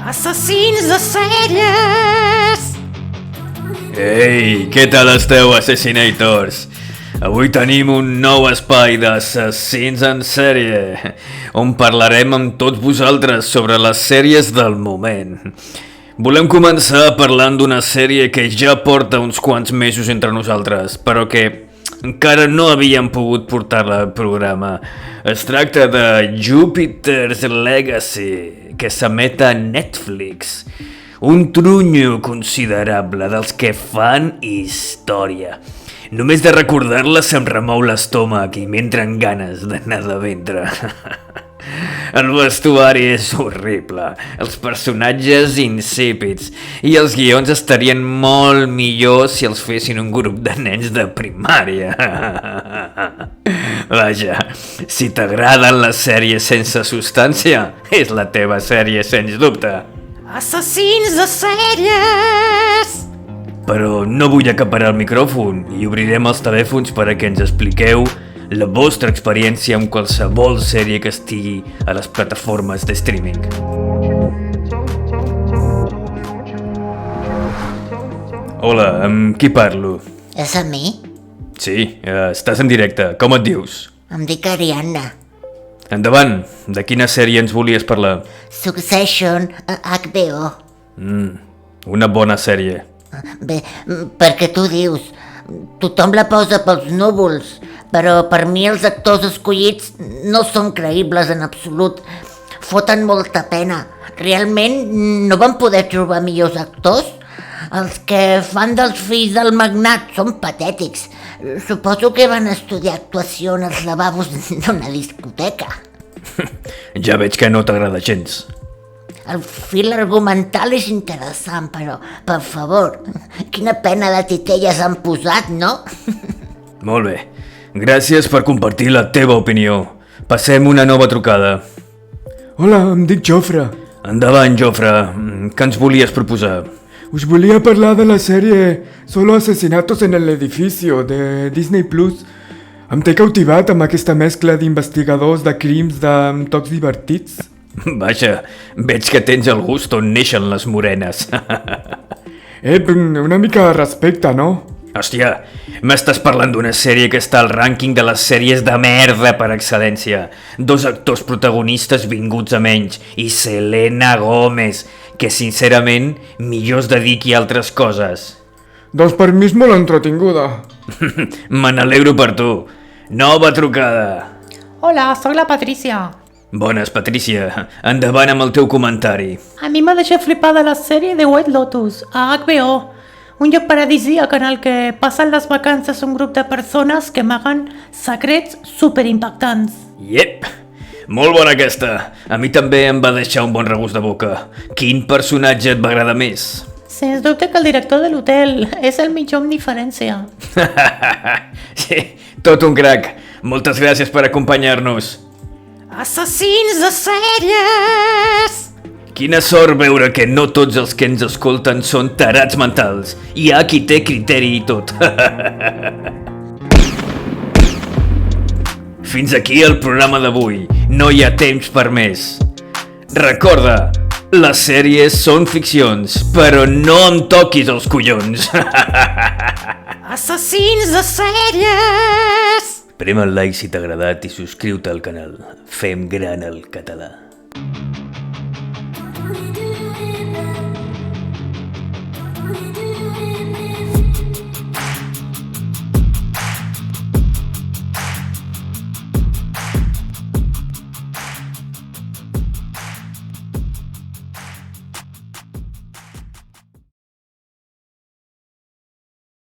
Assassins de sèries! Ei, què tal esteu, Assassinators? Avui tenim un nou espai d'assassins en sèrie, on parlarem amb tots vosaltres sobre les sèries del moment. Volem començar parlant d'una sèrie que ja porta uns quants mesos entre nosaltres, però que encara no havíem pogut portar-la al programa. Es tracta de Jupiter's Legacy, que s'emet a Netflix. Un trunyo considerable dels que fan història. Només de recordar-la se'm remou l'estómac i m'entren ganes d'anar de ventre. El vestuari és horrible, els personatges insípids i els guions estarien molt millor si els fessin un grup de nens de primària. Vaja, si t'agraden les sèries sense substància, és la teva sèrie sens dubte. Assassins de sèries! Però no vull acaparar el micròfon i obrirem els telèfons per a que ens expliqueu la vostra experiència amb qualsevol sèrie que estigui a les plataformes de streaming. Hola, amb qui parlo? És a mi? Sí, estàs en directe. Com et dius? Em dic Ariadna. Endavant, de quina sèrie ens volies parlar? Succession, HBO. Una bona sèrie. Bé, perquè tu dius, tothom la posa pels núvols, però per mi els actors escollits no són creïbles en absolut. Foten molta pena. Realment no van poder trobar millors actors? Els que fan dels fills del magnat són patètics. Suposo que van estudiar actuació en els lavabos d'una discoteca. Ja veig que no t'agrada gens. El fil argumental és interessant, però, per favor, quina pena de titelles han posat, no? Molt bé. Gràcies per compartir la teva opinió. Passem una nova trucada. Hola, em dic Jofre. Endavant, Jofre. Què ens volies proposar? Us volia parlar de la sèrie Solo Asesinatos en el Edificio de Disney+. Em té cautivat amb aquesta mescla d'investigadors de crims amb tocs divertits. Vaja, veig que tens el gust on neixen les morenes. Una mica de respecte, no? Hòstia, m'estàs parlant d'una sèrie que està al rànquing de les sèries de merda per excel·lència. 2 actors protagonistes vinguts a menys i Selena Gomez, que sincerament millor es dediqui a altres coses. Doncs per mi és molt entretinguda. Me n'alegro per tu. Nova trucada. Hola, soy la Patricia. Bones, Patricia. Endavant amb el teu comentari. A mi m'ha deixat flipada la sèrie de White Lotus, a HBO. Un lloc paradisíac en el que passen les vacances un grup de persones que amaguen secrets superimpactants. Yep, molt bona aquesta. A mi també em va deixar un bon regust de boca. Quin personatge et va agradar més? Sens dubte que el director de l'hotel és el mitjà amb diferència. Sí, tot un crac. Moltes gràcies per acompanyar-nos. Assassins de sèries! Quina sort veure que no tots els que ens escolten són tarats mentals. Hi ha qui té criteri i tot. Fins aquí el programa d'avui. No hi ha temps per més. Recorda, les sèries són ficcions, però no em toquis els collons. Assassins de sèries! Prem el like si t'ha agradat i subscriu-te al canal. Fem gran el català.